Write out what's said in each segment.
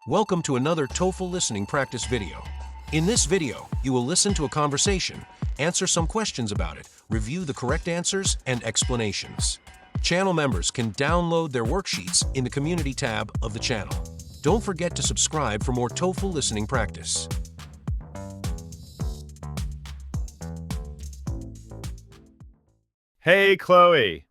Welcome to another TOEFL listening practice video. In this video, you will listen to a conversation, answer some questions about it, review the correct answers and explanations. Channel members can download their worksheets in the Community tab of the channel. Don't forget to subscribe for more TOEFL listening practice. Hey, Chloe.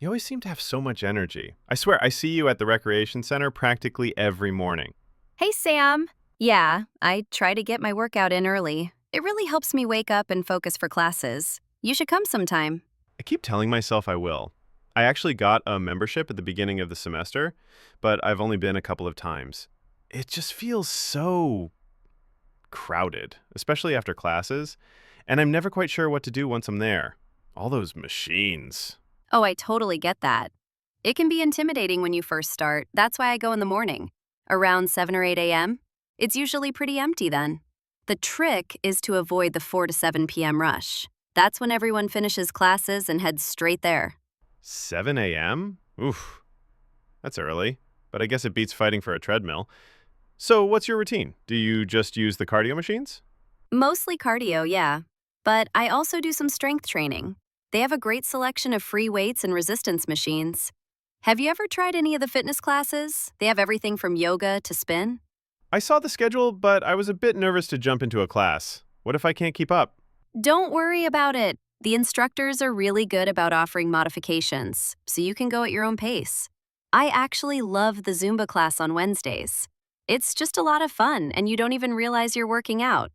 You always seem to have so much energy. I swear, I see you at the recreation center practically every morning. Hey, Sam. Yeah, I try to get my workout in early. It really helps me wake up and focus for classes. You should come sometime. I keep telling myself I will. I actually got a membership at the beginning of the semester, but I've only been a couple of times. It just feels so crowded, especially after classes, and I'm never quite sure what to do once I'm there. All those machines. Oh, I totally get that. It can be intimidating when you first start. That's why I go in the morning. Around 7 or 8 a.m., it's usually pretty empty then. The trick is to avoid the 4 to 7 p.m. rush. That's when everyone finishes classes and heads straight there. 7 a.m.? Oof, that's early, but I guess it beats fighting for a treadmill. So what's your routine? Do you just use the cardio machines? Mostly cardio, yeah. But I also do some strength training. They have a great selection of free weights and resistance machines. Have you ever tried any of the fitness classes? They have everything from yoga to spin. I saw the schedule, but I was a bit nervous to jump into a class. What if I can't keep up? Don't worry about it. The instructors are really good about offering modifications, so you can go at your own pace. I actually love the Zumba class on Wednesdays. It's just a lot of fun, and you don't even realize you're working out.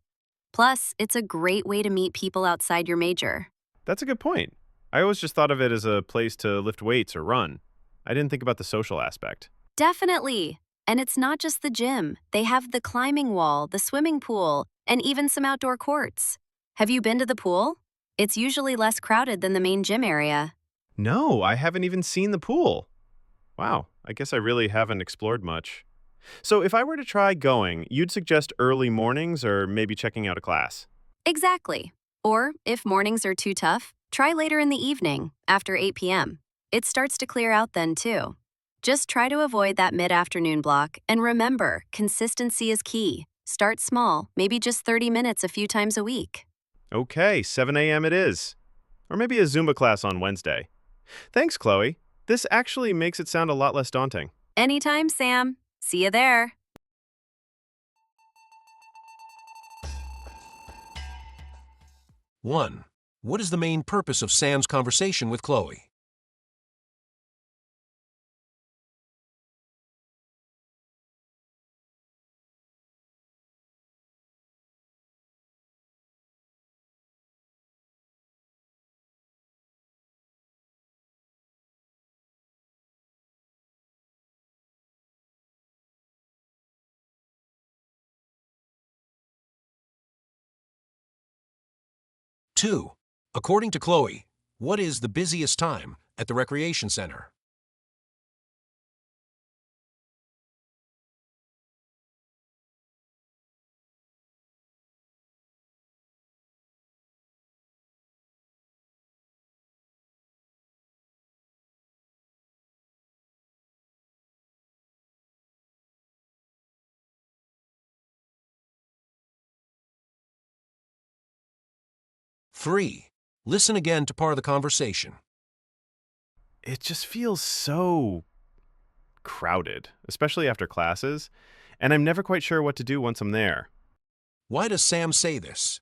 Plus, it's a great way to meet people outside your major. That's a good point. I always just thought of it as a place to lift weights or run. I didn't think about the social aspect. Definitely. And it's not just the gym. They have the climbing wall, the swimming pool, and even some outdoor courts. Have you been to the pool? It's usually less crowded than the main gym area. No, I haven't even seen the pool. Wow, I guess I really haven't explored much. So if I were to try going, you'd suggest early mornings or maybe checking out a class? Exactly. Or, if mornings are too tough, try later in the evening, after 8 p.m. It starts to clear out then, too. Just try to avoid that mid-afternoon block, and remember, consistency is key. Start small, maybe just 30 minutes a few times a week. Okay, 7 a.m. it is. Or maybe a Zumba class on Wednesday. Thanks, Chloe. This actually makes it sound a lot less daunting. Anytime, Sam. See you there. One, what is the main purpose of Sam's conversation with Chloe? Two, according to Chloe, what is the busiest time at the recreation center? Three, listen again to part of the conversation. It just feels so crowded, especially after classes, and I'm never quite sure what to do once I'm there. Why does Sam say this?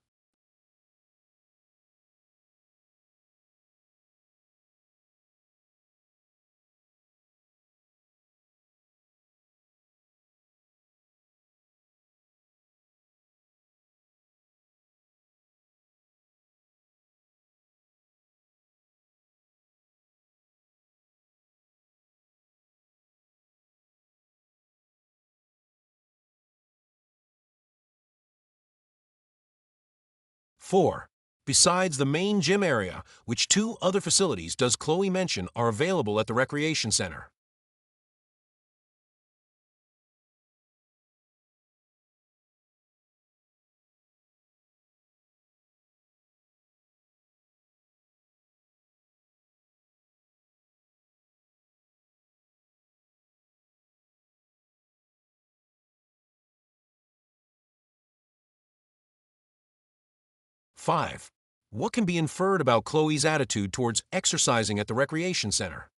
Four, besides the main gym area, which two other facilities does Chloe mention are available at the recreation center? 5. What can be inferred about Chloe's attitude towards exercising at the recreation center?